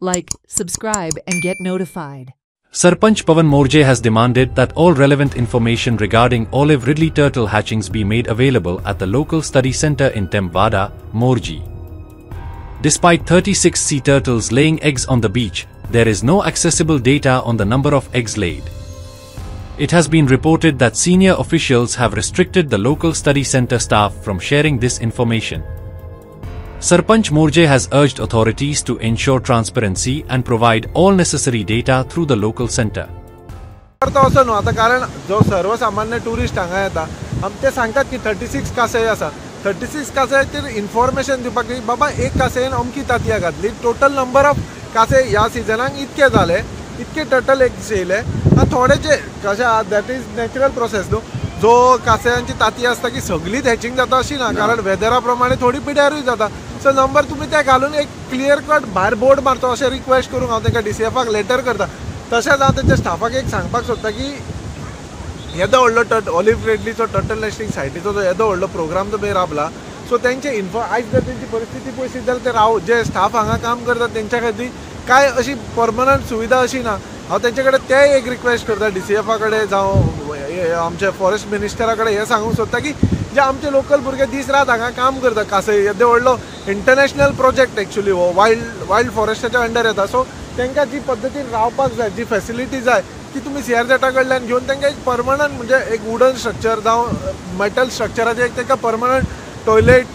like, subscribe and get notified. Sarpanch Pawan Morje has demanded that all relevant information regarding olive ridley turtle hatchings be made available at the local study center in Tempwada, Morji. Despite 36 sea turtles laying eggs on the beach, there is no accessible data on the number of eggs laid. It has been reported that senior officials have restricted the local study center staff from sharing this information. Sarpanch Morje has urged authorities to ensure transparency and provide all necessary data through the local center. असं न्हू आता कारण जो सर्वसामान्य tourist हांगा येता ते सांगतात की 36 कासय आसा 36 कासयाचेर इन्फॉर्मेशन दिवपाक की बाबा एक कासयेन अमकी तांतयां घातली टोटल नंबर ऑफ कासय ह्या सिजनाक इतके जाले इतके टोटल एग्स येयले आनी थोडेचे कशें आहा दॅट इज नॅचरल प्रोसेस न्हू जो कासयांची तांती आसता की सगळीच हॅचिंग जाता अशी ना कारण वेदरा प्रमाणे थोडी पिड्यारूय जाता सो नंबर तुमी ते घालून एक क्लियर कट भायर बोर्ड मारचो अशें रिक्वेस्ट करूंक हांव तांकां DCFाक लेटर करता तशेंच हांव तेंच्या स्टाफाक एक सांगपाक सोदता की येदो व्हडलो ऑलिव्ह रिडलीचो टर्टल नेस्टिंग सायटीचो जो येदो व्हडलो प्रोग्राम तुमी राबला सो तेंचे आयज जर तेंची परिस्थिती पळयत जाल्यार ते जे स्टाफ हांगा काम करतात तेंच्या खातीर काय अशी परमनंट सुविधा अशी ना हांव तेंचे कडेन ते एक रिक्वेस्ट करता DCFा कडेन जावं आमचे फॉरेस्ट मिनिस्टरा कडेन हें सांगूंक सोदता की जे आमचे लोकल भुरगे दीस रात हांगा काम करता कासय येदो व्हडलो इंटरनॅशनल प्रोजेक्ट एक्चुअली हो वायल्ड फॉरेस्टाच्या अंडर येता सो तांकां जी पद्दतीन रावपाक जाय जी फॅसिलिटी जाय ती तुमी CRZ कडल्यान घेवन तांकां एक परमनंट म्हणजे एक वुडन स्ट्रक्चर जावं मेटल स्ट्रक्चराचें एक तांकां परमनंट टॉयलेट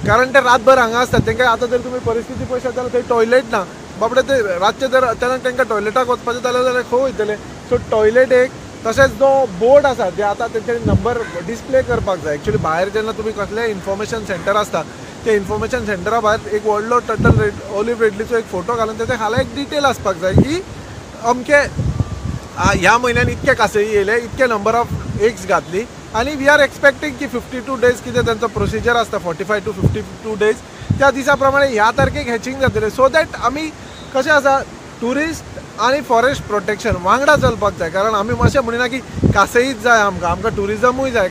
कारण ते रातभर हांगा आसतात तांकां आतां जर तुमी परिस्थिती पळयत जाल्यार थंय टॉयलेट ना बाबडे ते रातचे जर अचानक तांकां टॉयलेटाक वचपाचें जाल्यार खंय वयतले सो टॉयलेट एक तशेंच जो बोर्ड आसा जे आतां तेंचे नंबर डिस्प्ले करपाक जाय एक्चुअली भायर जेन्ना तुमी कसलेंय इन्फॉर्मेशन सेंटर आसता ते इन्फॉर्मेशन सेंटरा भायर एक व्हडलो टर्टल ऑलिव्ह रिडलीचो एक फोटो घालून तेच्या खाला एक डिटेल आसपाक जाय की अमके ह्या म्हयन्यान इतके कासय येयले इतके नंबर ऑफ एग्स घातली आनी वी आर एक्सपेक्टींग की 52 डेज कितें तांचो प्रोसिजर आसता 45 to 52 डेज त्या दिसा प्रमाणे ह्या तारखेक हॅचिंग जातलें सो दॅट आमी कशें आसा ट्युरिस्ट आनी फॉरेस्ट प्रोटेक्शन वांगडा चलपाक जाय कारण आमी अशें म्हणिना की कासयीच जाय आमकां टुरिजमूय जाय